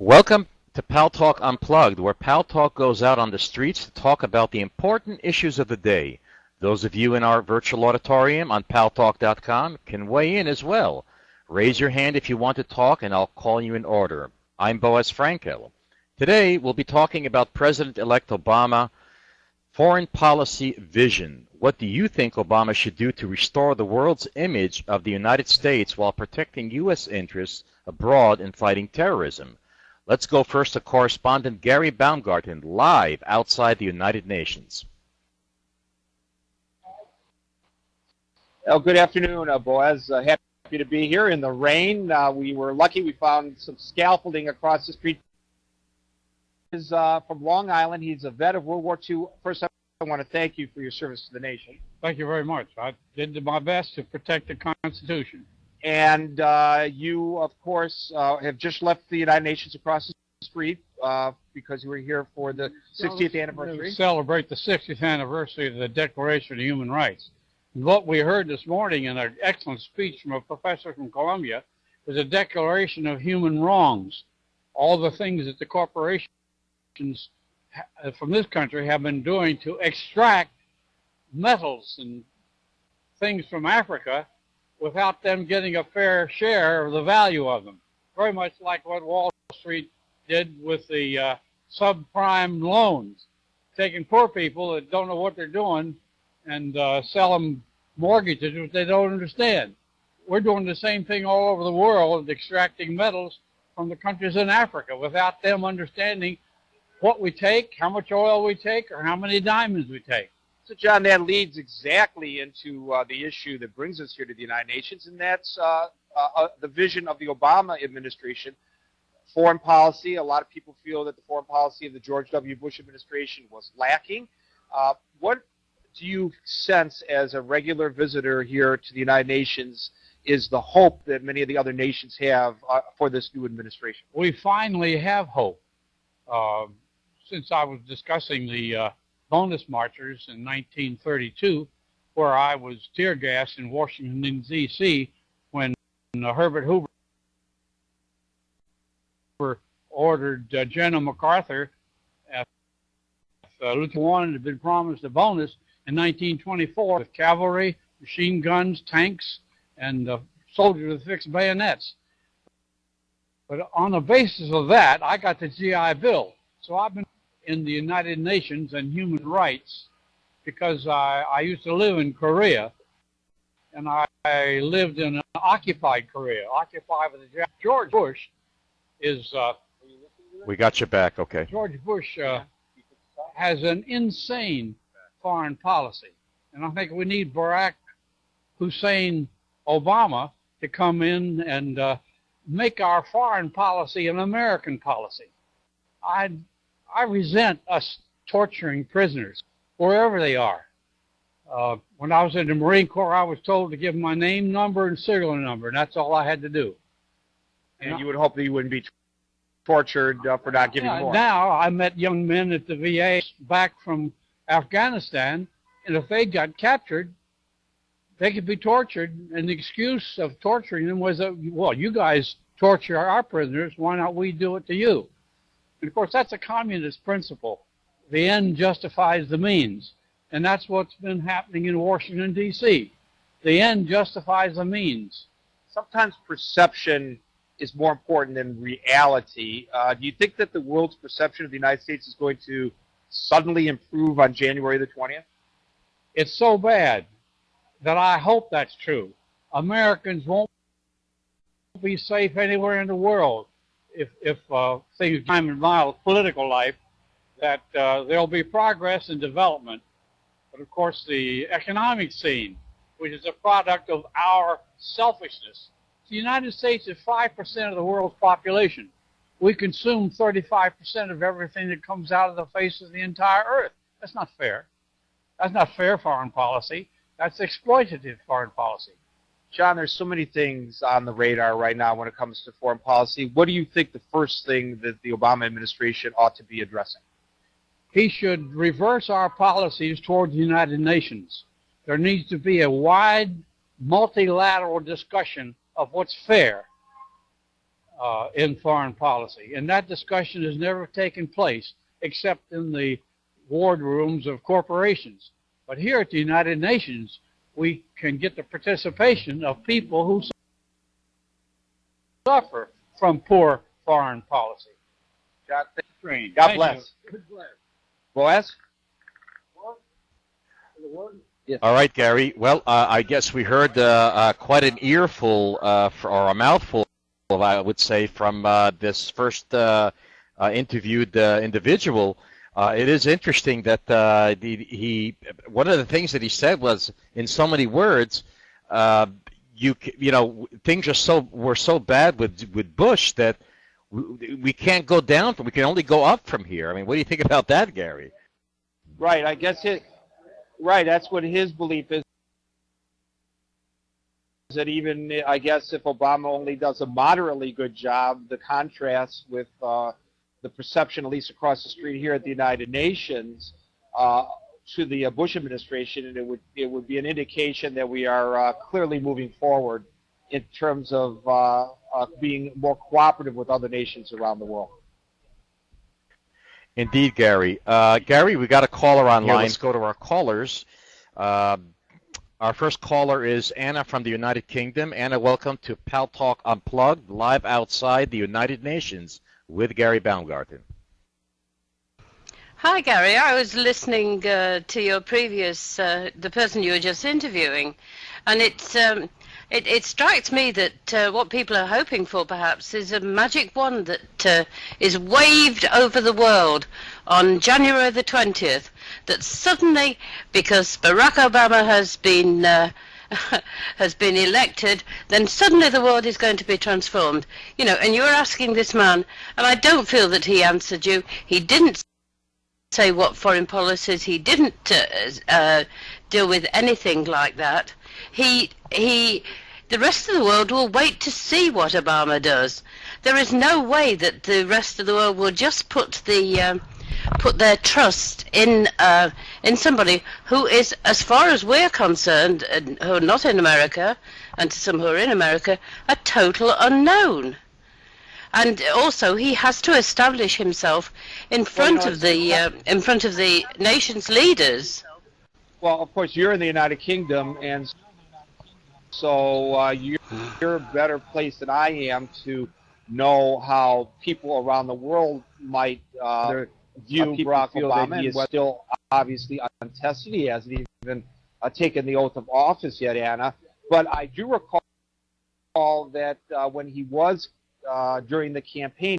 Welcome to Paltalk Unplugged, where Paltalk goes out on the streets to talk about the important issues of the day. Those of you in our virtual auditorium on paltalk.com can weigh in as well. Raise your hand if you want to talk, and I'll call you in order. I'm Boaz Frankel. Today, we'll be talking about President-elect Obama foreign policy vision. What do you think Obama should do to restore the world's image of the United States while protecting U.S. interests abroad and fighting terrorism? Let's go first to correspondent Gary Baumgarten, live outside the United Nations. Well, good afternoon, Boaz. Happy to be here in the rain. We were lucky we found some scaffolding across the street. He's from Long Island. He's a vet of World War II. First, I want to thank you for your service to the nation. Thank you very much. I did my best to protect the Constitution. And you, of course, have just left the United Nations across the street because you were here for the 60th anniversary. To celebrate the 60th anniversary of the Declaration of Human Rights. And what we heard this morning in an excellent speech from a professor from Columbia was a declaration of human wrongs. All the things that the corporations from this country have been doing to extract metals and things from Africa without them getting a fair share of the value of them. Very much like what Wall Street did with the subprime loans, taking poor people that don't know what they're doing and sell them mortgages which they don't understand. We're doing the same thing all over the world, extracting metals from the countries in Africa without them understanding what we take, how much oil we take, or how many diamonds we take. So, John, that leads exactly into the issue that brings us here to the United Nations, and that's the vision of the Obama administration. Foreign policy, a lot of people feel that the foreign policy of the George W. Bush administration was lacking. What do you sense as a regular visitor here to the United Nations is the hope that many of the other nations have for this new administration? We finally have hope. Since I was discussing the bonus marchers in 1932, where I was tear gassed in Washington, D.C., when Herbert Hoover ordered General MacArthur, if Luther One had been promised a bonus in 1924 with cavalry, machine guns, tanks, and soldiers with fixed bayonets. But on the basis of that, I got the GI Bill. So I've been in the United Nations and human rights because I used to live in Korea, and I lived in an occupied Korea, occupied with the Japanese. George Bush is... we got you back, okay. George Bush has an insane foreign policy, and I think we need Barack Hussein Obama to come in and make our foreign policy an American policy. I resent us torturing prisoners wherever they are. When I was in the Marine Corps, I was told to give my name, number, and serial number, and that's all I had to do. And you would hope that you wouldn't be tortured for not giving more. Now, I met young men at the VA back from Afghanistan, and if they got captured, they could be tortured, and the excuse of torturing them was, well, you guys torture our prisoners, why not we do it to you? And of course, that's a communist principle. The end justifies the means. And that's what's been happening in Washington, D.C. The end justifies the means. Sometimes perception is more important than reality. Do you think that the world's perception of the United States is going to suddenly improve on January the 20th? It's so bad that I hope that's true. Americans won't be safe anywhere in the world if things time in my political life, that there'll be progress and development. But of course, the economic scene, which is a product of our selfishness. The United States is 5% of the world's population. We consume 35% of everything that comes out of the face of the entire earth. That's not fair. That's not fair foreign policy. That's exploitative foreign policy. John, there's so many things on the radar right now when it comes to foreign policy. What do you think the first thing that the Obama administration ought to be addressing? He should reverse our policies toward the United Nations. There needs to be a wide, multilateral discussion of what's fair. in foreign policy. And that discussion has never taken place except in the wardrooms of corporations. But here at the United Nations, we can get the participation of people who suffer from poor foreign policy. God bless. God bless. Boaz? Yes. All right, Gary. Well, I guess we heard quite an earful, or a mouthful, I would say, from this first interviewed individual. It is interesting that one of the things that he said was, in so many words, you know, things were so bad with Bush that we can't go down we can only go up from here. I mean, what do you think about that, Gary? Right. I guess that's what his belief is. That even, I guess, if Obama only does a moderately good job, the contrast with the perception, at least across the street here at the United Nations, to the Bush administration, and it would be an indication that we are clearly moving forward in terms of being more cooperative with other nations around the world. Indeed, Gary. Gary, we got a caller online. Here, let's go to our callers. Our first caller is Anna from the United Kingdom. Anna, welcome to Paltalk Unplugged, live outside the United Nations with Gary Baumgarten. Hi, Gary. I was listening to your previous, the person you were just interviewing, and it strikes me that what people are hoping for, perhaps, is a magic wand that is waved over the world on January the 20th, that suddenly, because Barack Obama has been elected, then suddenly the world is going to be transformed. You know, and you're asking this man, and I don't feel that he answered you. He didn't say what foreign policies, he didn't deal with anything like that. The rest of the world will wait to see what Obama does. There is no way that the rest of the world will just put their trust in somebody who is, as far as we're concerned, who are not in America, and to some who are in America, a total unknown. And also, he has to establish himself in front of the nation's leaders. Well, of course, you're in the United Kingdom, and so you're better placed than I am to know how people around the world might view Barack Obama, and he is still obviously untested. He hasn't even taken the oath of office yet, Anna. But I do recall that when he was during the campaign,